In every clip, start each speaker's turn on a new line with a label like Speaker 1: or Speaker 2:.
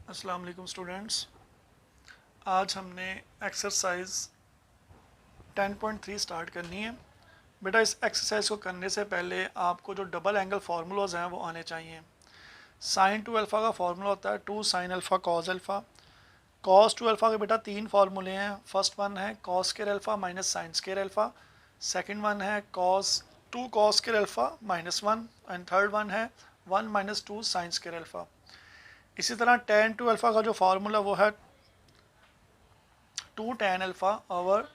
Speaker 1: अस्सलाम वालेकुम स्टूडेंट्स। आज हमने एक्सरसाइज 10.3 स्टार्ट करनी है। बेटा इस एक्सरसाइज को करने से पहले आपको जो डबल एंगल फार्मूलाज हैं वो आने चाहिए। साइन टू अल्फ़ा का फार्मूला होता है 2 sine alpha cos alpha. Cos two alpha के बेटा तीन फार्मूले हैं। फर्स्ट वन है cos square alpha minus sine square alpha. Second one है cos square alpha minus one and third one है 1 माइनस 2 साइन स्क्वायर अल्फ़ा। इसी तरह टेन टू अल्फ़ा का जो फार्मूला वो है 2 tan alpha over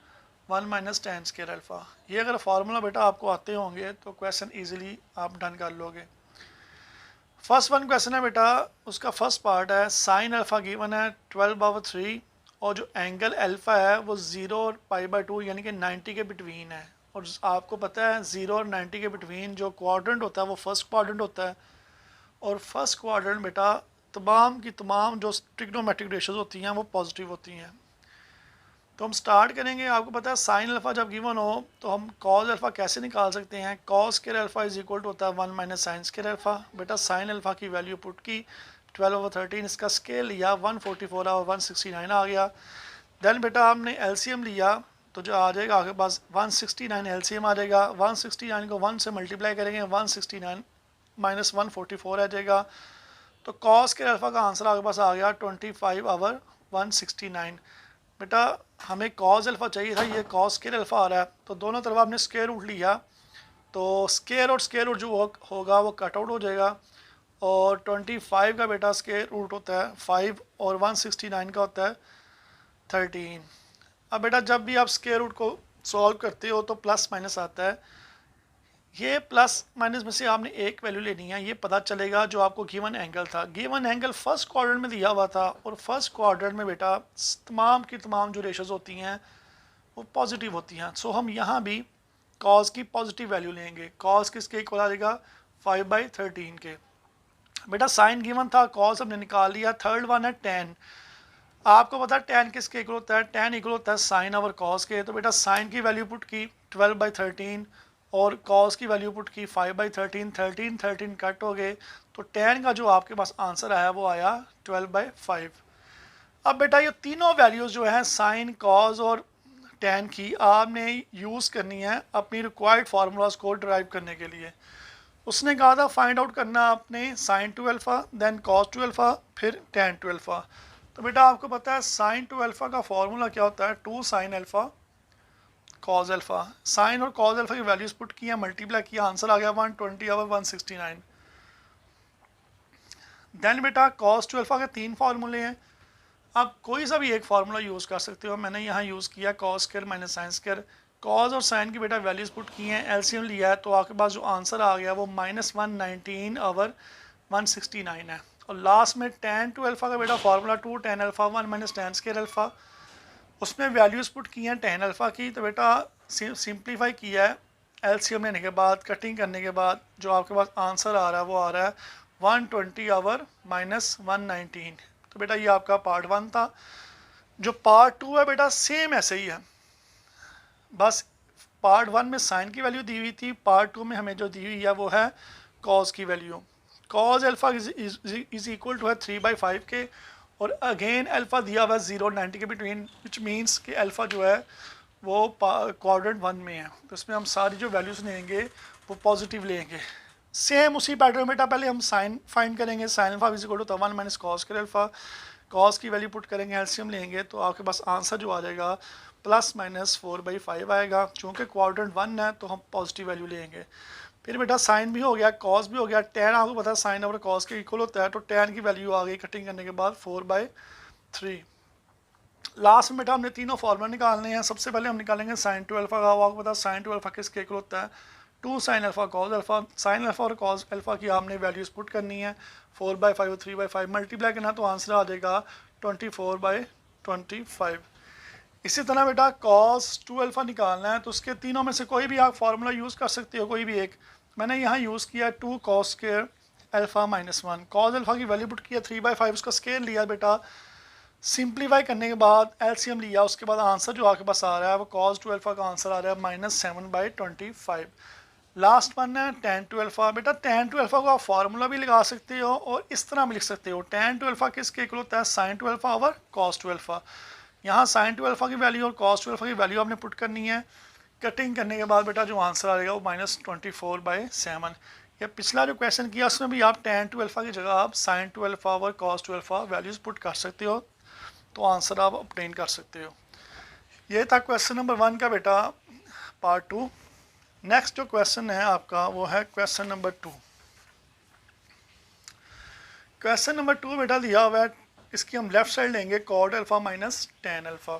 Speaker 1: 1 minus ten square alpha. ये अगर फार्मूला बेटा आपको आते होंगे तो क्वेश्चन इजीली आप डन कर लोगे। फर्स्ट वन क्वेश्चन है बेटा, उसका फर्स्ट पार्ट है साइन अल्फ़ा गिवन है 12/3 और जो एंगल अल्फ़ा है वो 0 और π/2 यानी कि 90 के बिटवीन है। और आपको पता है 0 और 90 के बिटवीन जो क्वाड्रेंट होता है वो फर्स्ट क्वाड्रेंट होता है। और फर्स्ट क्वाड्रेंट बेटा तमाम की तमाम जो ट्रिग्नोमेट्रिक रेशियोज होती हैं वो पॉजिटिव होती हैं। तो हम स्टार्ट करेंगे। आपको पता है साइन अल्फ़ा जब गिवन हो तो हम कॉस अल्फ़ा कैसे निकाल सकते हैं। Cos square alpha is equal to होता है 1 माइनस साइन स्क्वायर अल्फ़ा। बेटा साइन अल्फ़ा की वैल्यू पुट की 12/13, इसका स्केल लिया 144 और 169 आ गया। देन बेटा हमने एलसीएम लिया तो जो आ जाएगा आपके पास 169 एलसीएम आ जाएगा। 169 को 1 से मल्टीप्लाई करेंगे 169 माइनस 144 आ जाएगा। तो कॉस स्क्वायर अल्फ़ा का आंसर आपके पास आ गया 25/169। बेटा हमें कॉस अल्फ़ा चाहिए था, ये कॉस स्क्वायर अल्फ़ा आ रहा है तो दोनों तरफ आपने स्क्वायर रूट लिया तो स्क्वायर रूट जो होगा वो कट आउट हो जाएगा। और 25 का बेटा स्क्वायर रूट होता है 5 और 169 का होता है 13। अब बेटा जब भी आप स्क्वायर रूट को सॉल्व करते हो तो प्लस माइनस आता है। ये प्लस माइनस में से आपने एक वैल्यू लेनी है, ये पता चलेगा जो आपको गिवन एंगल था। गिवन एंगल फर्स्ट क्वाड्रेंट में दिया हुआ था और फर्स्ट क्वाड्रेंट में बेटा तमाम की तमाम जो रेशोज होती हैं वो पॉजिटिव होती हैं। सो हम यहाँ भी कॉस की पॉजिटिव वैल्यू लेंगे। कॉस किसके इक्वल आ जाएगा 5/13 के। बेटा साइन गिवन था, कॉस हमने निकाल लिया। थर्ड वन है टेन। आपको पता है टेन किसके इक्वल होता है, टेन इक्वल होता है साइन ओवर कॉस के। तो बेटा साइन की वैल्यू पुट की 12/13 और कॉस की वैल्यू पुट की 5/13। 13 कट हो गए तो टेन का जो आपके पास आंसर आया वो आया 12/5। अब बेटा ये तीनों वैल्यूज़ जो है साइन कॉस और टेन की आपने यूज़ करनी है अपनी रिक्वायर्ड फार्मूलाज को ड्राइव करने के लिए। उसने कहा था फाइंड आउट करना आपने sine two alpha then cos two alpha फिर टेन टू अल्फ़ा। तो बेटा आपको पता है साइन टू अल्फ़ा का फॉर्मूला क्या होता है 2 sine alpha cos alpha. Sine और कॉस अल्फ़ा की वैल्यूज पुट किया, मल्टीप्लाई किया, आंसर आ गया 120 और 169। देन बेटा कॉस टू अल्फ़ा के तीन फार्मूले हैं। आप कोई सा भी एक फार्मूला यूज़ कर सकते हो। मैंने यहाँ यूज़ किया cos square minus sine square. Cos और साइन की बेटा वैल्यूज पुट की हैं, एलसीएम लिया है तो आपके पास जो आंसर आ गया वो -119 ओवर 169 है। और लास्ट में टेन टू अल्फ़ा का बेटा formula 2 tan alpha 1 minus ten square alpha. उसमें वैल्यूज पुट की हैं टेन अल्फ़ा की। तो बेटा सिंप्लीफाई किया है एलसीएम लेने के बाद, कटिंग करने के बाद जो आपके पास आंसर आ रहा है वो आ रहा है 120 ओवर -119। तो बेटा ये आपका पार्ट वन था। जो पार्ट टू है बेटा सेम ऐसे ही है, बस पार्ट वन में साइन की वैल्यू दी हुई थी, पार्ट टू में हमें जो दी हुई है वो है कॉस की value. Cos alpha is equal to है 3/5 के। और अगेन अल्फ़ा दिया हुआ है 0 और 90 के बिटवीन, विच मीन्स कि अल्फ़ा जो है वो क्वाड्रेंट वन में है। तो इसमें हम सारी जो वैल्यूज़ लेंगे वो पॉजिटिव लेंगे। सेम उसी पैटर्न बेटा पहले हम साइन फाइंड करेंगे। Sine alpha is equal to 1 minus cos square alpha. Cos की वैल्यू पुट करेंगे, एलसीएम लेंगे तो आपके पास आंसर जो आ जाएगा +-4/5 आएगा। चूँकि क्वाड्रेंट वन है तो हम पॉजिटिव वैल्यू लेंगे। फिर बेटा साइन भी हो गया, कॉस भी हो गया। टेन आपको पता है साइन ओवर कॉस के इक्वल होता है तो टेन की वैल्यू आ गई कटिंग करने के बाद 4/3। लास्ट में बेटा हमने तीनों फॉर्मूला निकालने हैं। सबसे पहले हम निकालेंगे साइन टू अल्फ़ा का। आपको पता है साइन टू अल्फ़ा किसके इक्वल होता है 2 sine alpha cos alpha. Sine alpha और कॉस अल्फ़ा की आपने वैल्यूज़ पुट करनी है 4/5 और 3/5 मल्टीप्लाई करना तो आंसर आ जाएगा 24/25। इसी तरह बेटा कॉस टू अल्फ़ा निकालना है तो उसके तीनों में से कोई भी आप फार्मूला यूज़ कर सकते हो, कोई भी एक। मैंने यहाँ यूज़ किया 2 cos square alpha -1। Cos alpha की वैल्यू पुट किया 3/5, उसका स्केल लिया बेटा, सिंप्लीफाई करने के बाद एलसीएम लिया, उसके बाद आंसर जो आपके पास आ रहा है वो कॉस टू अल्फ़ा का आंसर आ रहा है -7/25। लास्ट वन है tan टू अल्फ़ा। बेटा tan टू अल्फ़ा को आप फार्मूला भी लगा सकते हो और इस तरह भी लिख सकते हो, tan टू अल्फ़ा किसके इक्वल होता है sin two alpha over cos two alpha. यहाँ sin टू अल्फ़ा की वैल्यू और cos टू अल्फ़ा की वैल्यू आपने पुट करनी है। कटिंग करने के बाद बेटा जो आंसर आ जाएगा वो -24/7। या पिछला जो क्वेश्चन किया उसमें भी आप tan टू अल्फ़ा की जगह आप sin two alpha over cos two alpha values put कर सकते हो, तो आंसर आप ऑब्टेन कर सकते हो। ये था क्वेश्चन नंबर 1 का बेटा पार्ट 2। नेक्स्ट जो क्वेश्चन है आपका वो है क्वेश्चन नंबर 2। क्वेश्चन नंबर 2 बेटा दिया हुआ है, इसकी हम लेफ्ट साइड लेंगे cot alpha minus tan alpha.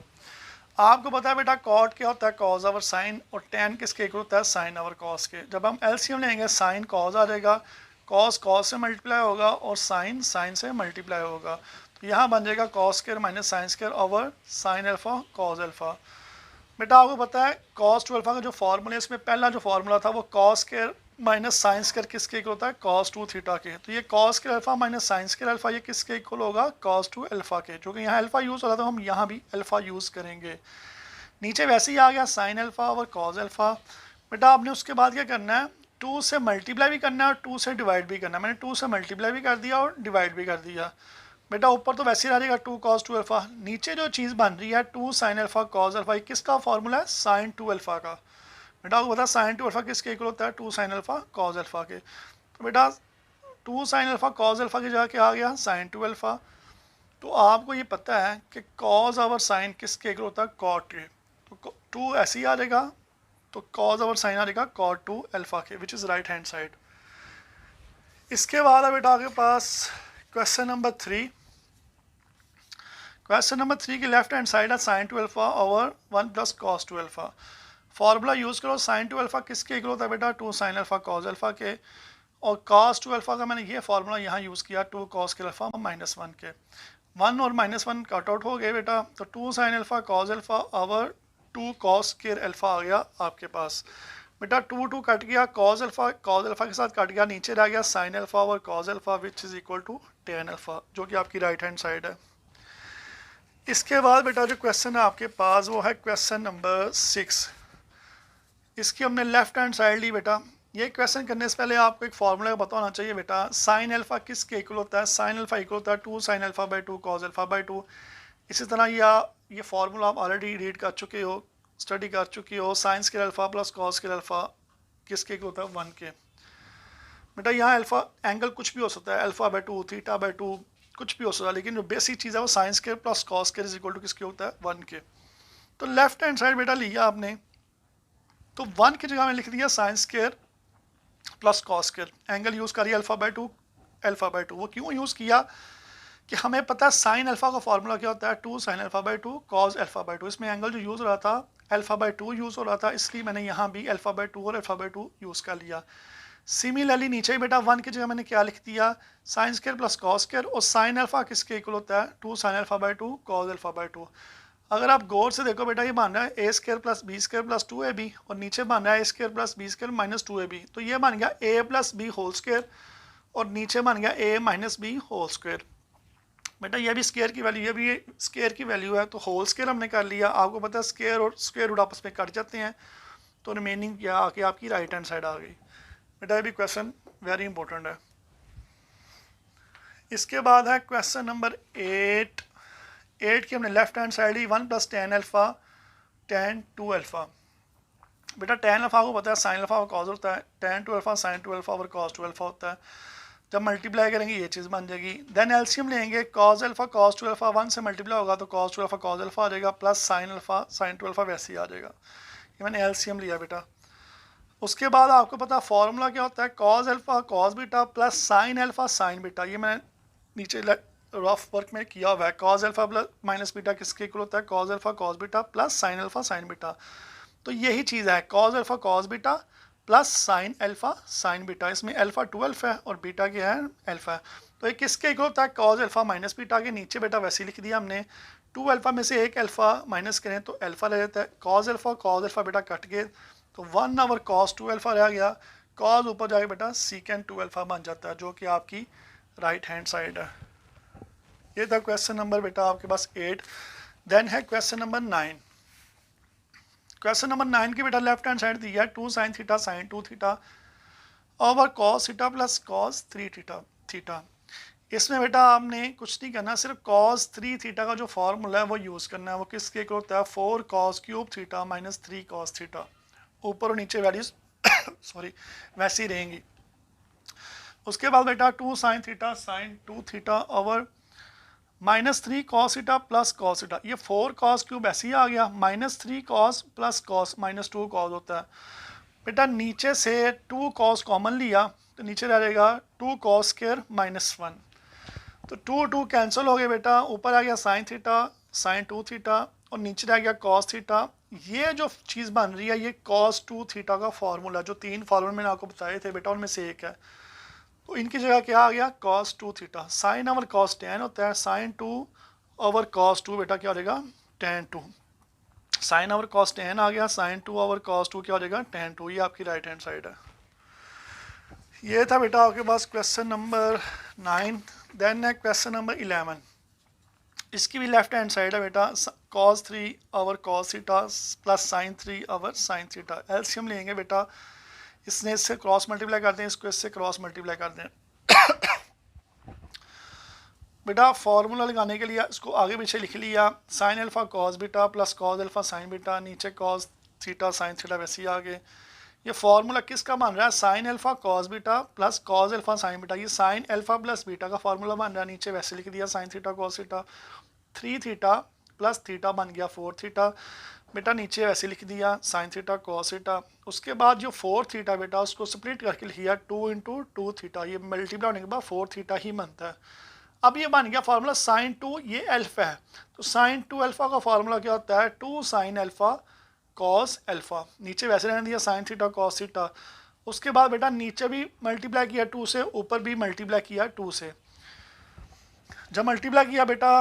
Speaker 1: आपको पता है बेटा cot क्या होता है cos ओवर sin, और tan किसके इक्वल होता है sin ओवर cos के। जब हम एलसीएम लेंगे sin cos आ जाएगा, cos cos से मल्टीप्लाई होगा और sin sin से मल्टीप्लाई होगा, तो यहाँ बन जाएगा cos square minus sin square over sin alpha cos alpha. बेटा आपको पता है cos टू अल्फ़ा का जो फार्मूला है, इसमें पहला जो फार्मूला था वो cos square minus sine square किसके इक्वल होता है cos टू थीटा के। तो ये cos square alpha minus sine square alpha ये किसके इक्वल होगा cos टू अल्फ़ा के। जो कि यहाँ अल्फ़ा यूज़ हो रहा था तो हम यहाँ भी अल्फ़ा यूज़ करेंगे। नीचे वैसे ही आ गया साइन अल्फ़ा और cos अल्फ़ा। बेटा आपने उसके बाद क्या करना है, 2 से मल्टीप्लाई भी करना है और 2 से डिवाइड भी करना है। मैंने 2 से मल्टीप्लाई भी कर दिया और डिवाइड भी कर दिया। बेटा ऊपर तो वैसे ही रह जाएगा 2 cos टू अल्फ़ा, नीचे जो चीज़ बन रही है 2 sin अल्फ़ा cos अल्फ़ा, किसका फार्मूला है sin टू अल्फ़ा का। बेटा आपको पता sin टू अल्फ़ा किसके इक्वल होता है 2 sin अल्फ़ा cos अल्फ़ा के। तो बेटा 2 sin अल्फ़ा cos अल्फ़ा की जगह क्या आ गया sin टू अल्फ़ा। तो आपको ये पता है कि cos ओवर sin किसके इक्वल होता है cot के, तो 2 ऐसे ही आ जाएगा, तो cos ओवर sin आ जाएगा cot टू अल्फ़ा के, which is right hand side. इसके बाद है बेटा आपके पास क्वेश्चन नंबर 3। क्वेश्चन नंबर 3 की लेफ्ट हैंड साइड है sin two alpha over 1 plus cos two alpha. Formula use करो, sin टू अल्फ़ा किसके इक्वल होता है बेटा 2 sin अल्फ़ा cos अल्फ़ा के, और cos टू अल्फ़ा का मैंने ये फार्मूला यहाँ यूज़ किया 2 cos के अल्फ़ा -1 के। 1 और -1 कट आउट हो गए बेटा, तो 2 sin alpha cos alpha over 2 cos के अल्फ़ा आ गया आपके पास। बेटा 2 कट गया, cos अल्फ़ा के साथ कट गया, नीचे रह गया sin alpha over cos alpha which is equal to tan alpha, जो कि आपकी राइट हैंड साइड है। इसके बाद बेटा जो क्वेश्चन है आपके पास वो है क्वेश्चन नंबर 6। इसकी हमने लेफ्ट हैंड साइड ली बेटा। ये क्वेश्चन करने से पहले आपको एक फार्मूला पता होना चाहिए बेटा, साइन अल्फ़ा किसके इक्वल होता है, साइन अल्फ़ा इक्वल होता है 2 sin alpha by 2 cos alpha by 2। इसी तरह ये फार्मूला आप ऑलरेडी रीड कर चुके हो, स्टडी कर चुके हो, sign square alpha plus cos square alpha किसके इक्वल होता है 1 के। बेटा यहाँ अल्फ़ा एंगल कुछ भी हो सकता है, अल्फ़ा बाई 2 थीटा बाई 2 कुछ भी हो सकता है, लेकिन जो बेसिक चीज़ है वो sine square plus cos square is equal to किसके होता है 1 के। तो लेफ्ट हैंड साइड बेटा लिया आपने, तो 1 की जगह में लिख दिया sign square plus cos square, angle use करिए अल्फ़ा बाई 2 अल्फ़ा बाई 2। वो क्यों यूज़ किया कि हमें पता है साइन अल्फ़ा का फार्मूला क्या होता है 2 sin alpha by 2 cos alpha by 2। इसमें एंगल जो यूज़ हो रहा था अल्फ़ा बाई 2 यूज़ हो रहा था, इसलिए मैंने यहाँ भी अल्फ़ा बाई 2 और अल्फ़ा बाई 2 यूज़ कर लिया। सिमिलरली नीचे ही बेटा 1 की जगह मैंने क्या लिख दिया sign square plus cos square, और साइन अल्फ़ा किसके इक्वल होता है 2 sin alpha by 2 cos alpha by 2। अगर आप गौर से देखो बेटा ये बन रहा है a square plus b square plus 2ab, और नीचे बन रहा है a square plus b square minus 2ab। तो ये बन गया a plus b whole square, और नीचे बन गया a minus b whole square. बेटा ये भी स्क्वायर की वैल्यू, ये भी स्क्वायर की वैल्यू है, तो होल स्क्वायर हमने कर लिया। आपको पता है स्क्वायर और स्क्वायर रूट आपस में कट जाते हैं, तो रिमेनिंग क्या आके आपकी राइट हैंड साइड आ गई। बेटा ये भी क्वेश्चन वेरी इंपॉर्टेंट है। इसके बाद है क्वेश्चन नंबर 8। 8 की हमने लेफ्ट हैंड साइड ही 1 plus tan alpha tan two alpha. बेटा tan अल्फ़ा को पता है साइन अल्फ़ा और cos होता है, tan two alpha sine two alpha और cos टू अल्फ़ा होता है। जब मल्टीप्लाई करेंगे ये चीज़ बन जाएगी। देन एलसीएम लेंगे, cos alpha cos two alpha 1 से मल्टीप्लाई होगा तो cos two alpha cos alpha आ जाएगा, plus sine alpha sine two alpha वैसे ही आ जाएगा। ये मैंने एलसीएम लिया बेटा। उसके बाद आपको पता फार्मूला क्या होता है cos alpha cos beta plus sine alpha sign beta. ये मैंने नीचे रफ वर्क में किया हुआ है। cos alpha plus minus beta किसके इक्वल होता है cos alpha cos beta plus sine alpha sign beta. तो यही चीज़ है cos alpha cos beta plus sine alpha sign beta. इसमें अल्फ़ा 12 है और बीटा क्या है अल्फ़ा है। तो ये किसके इक्वल होता है cos अल्फ़ा माइनस बीटा के। नीचे बेटा वैसे लिख दिया हमने, 2 अल्फ़ा में से एक अल्फ़ा माइनस करें तो अल्फ़ा रह जाता है। cos अल्फ़ा बेटा कट गए तो 1 ओवर cos टू अल्फ़ा रह गया, cos ऊपर जाके बेटा सीकेंड टू अल्फ़ा बन जाता है, जो कि आपकी राइट हैंड साइड है। ये था क्वेश्चन नंबर बेटा आपके पास 8। देन है क्वेश्चन नंबर 9। क्वेश्चन नंबर 9 की बेटा लेफ्ट हैंड साइड दिया है 2 sine theta sine 2 theta over cos theta plus cos 3 theta theta. इसमें बेटा आपने कुछ नहीं करना, सिर्फ कॉस 3 थीटा का जो फॉर्मूला है वो यूज़ करना है। वो किसके इक्वल होता है 4 cos cube theta minus 3 cos theta. ऊपर और नीचे वैल्यूज सॉरी वैसी ही रहेंगी। उसके बाद बेटा 2 sine theta sine 2 theta over minus 3 cos theta plus cos theta. ये 4 कॉस क्यूब ऐसे ही आ गया, minus 3 cos plus cos minus 2 cos होता है। बेटा नीचे से 2 कॉस कॉमन लिया तो नीचे रह जाएगा 2 कॉस स्क्वायर माइनस 1, तो 2 कैंसिल हो गए बेटा। ऊपर आ गया साइन थीटा साइन 2 थीटा और नीचे रह गया कॉस थीटा। ये जो चीज़ बन रही है ये कॉस 2 थीटा का फार्मूला, जो 3 फार्मूले मैंने आपको बताए थे बेटा उनमें से एक है। तो इनकी जगह क्या आ गया cos 2 theta. Sine over cos tan होता है, साइन 2 ओवर कॉस 2 बेटा क्या हो जाएगा tan 2। Sine over cos tan आ गया, साइन 2 ओवर कॉस 2 क्या हो जाएगा टेन 2। ये आपकी राइट हैंड साइड है। ये था बेटा आपके पास क्वेश्चन नंबर 9। देन है क्वेश्चन नंबर 11। इसकी भी लेफ्ट हैंड साइड है बेटा cos 3 over cos theta plus sin 3 over sin theta. LCM लेंगे बेटा, इसने इससे क्रॉस मल्टीप्लाई कर दें, इसको इससे क्रॉस मल्टीप्लाई कर दें। बेटा फार्मूला लगाने के लिए इसको आगे पीछे लिख लिया, sine alpha cos beta plus cos alpha sine beta, नीचे कॉस थीटा साइन थीटा वैसे ही आगे। ये फार्मूला किसका बन रहा है sine alpha cos beta plus cos alpha sine beta. ये साइन अल्फा प्लस बीटा का फार्मूला बन रहा है, नीचे वैसे लिख दिया sine theta cos theta. 3 theta plus theta बन गया 4 थीटा बेटा, नीचे वैसे लिख दिया साइन थीटा कॉस थीटा। उसके बाद जो 4 थीटा बेटा उसको स्प्लिट करके लिख दिया 2 इंटू 2 थीटा। ये मल्टीप्लाई होने के बाद 4 थीटा ही बनता है। अब ये बन गया फार्मूला साइन 2, ये अल्फा है तो साइन 2 अल्फा का फार्मूला क्या होता है 2 साइन अल्फा कॉस अल्फा। नीचे वैसे रहने दिया साइन थीटा कॉस थीटा। उसके बाद बेटा नीचे भी मल्टीप्लाई किया 2 से, ऊपर भी मल्टीप्लाई किया 2 से। जब मल्टीप्लाई किया बेटा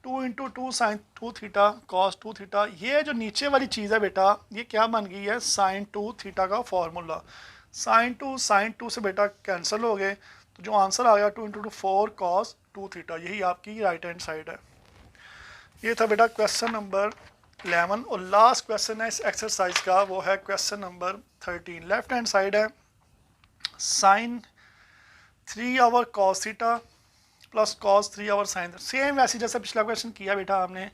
Speaker 1: 2 into 2 sine 2 theta cos 2 theta. ये जो नीचे वाली चीज़ है बेटा ये क्या बन गई है साइन 2 थीटा का फार्मूला। साइन 2 से बेटा कैंसिल हो गए, तो जो आंसर आ गया 2 इंटू 2 4 कॉस 2 थीटा। यही आपकी राइट हैंड साइड है। ये था बेटा क्वेश्चन नंबर 11 और लास्ट क्वेश्चन है इस एक्सरसाइज का, वो है question number 13। Left hand side है sine 3 over cos theta plus cos 3 over sine. Same वैसे जैसा पिछला क्वेश्चन किया बेटा, आपने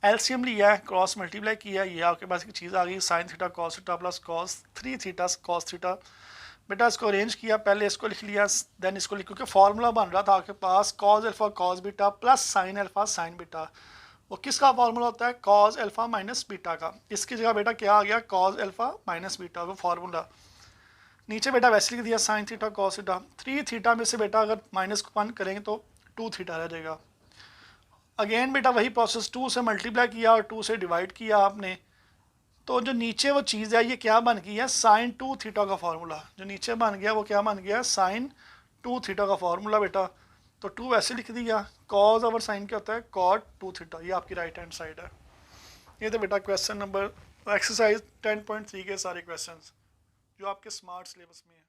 Speaker 1: एलसीएम लिया है क्रॉस मल्टीप्लाई किया, ये आपके पास एक चीज़ आ गई sine theta cos theta plus cos 3 theta cos theta. बेटा इसको अरेंज किया, पहले इसको लिख लिया देन इसको लिख, क्योंकि फार्मूला बन रहा था आपके पास cos alpha cos beta plus sine alpha sine beta. वो किसका फार्मूला होता है कॉस अल्फा माइनस बीटा का। इसकी जगह बेटा क्या आ गया कॉस अल्फा माइनस बीटा वो फार्मूला। नीचे बेटा वैसे लिख दिया sine theta cos theta. 3 theta में से बेटा अगर माइनस को 1 करेंगे तो 2 थीटा रह जाएगा। अगेन बेटा वही प्रोसेस 2 से मल्टीप्लाई किया और 2 से डिवाइड किया आपने, तो जो नीचे वो चीज़ है ये क्या बन गई है साइन 2 थीटा का फार्मूला। जो नीचे बन गया वो क्या बन गया साइन 2 थीटा का फार्मूला बेटा। तो 2 वैसे लिख दिया, कॉज ओवर साइन क्या होता है कॉट 2 थीटा। ये आपकी राइट हैंड साइड है। ये तो बेटा क्वेश्चन नंबर एक्सरसाइज 10.3 के सारे क्वेश्चंस जो आपके स्मार्ट सिलेबस में है।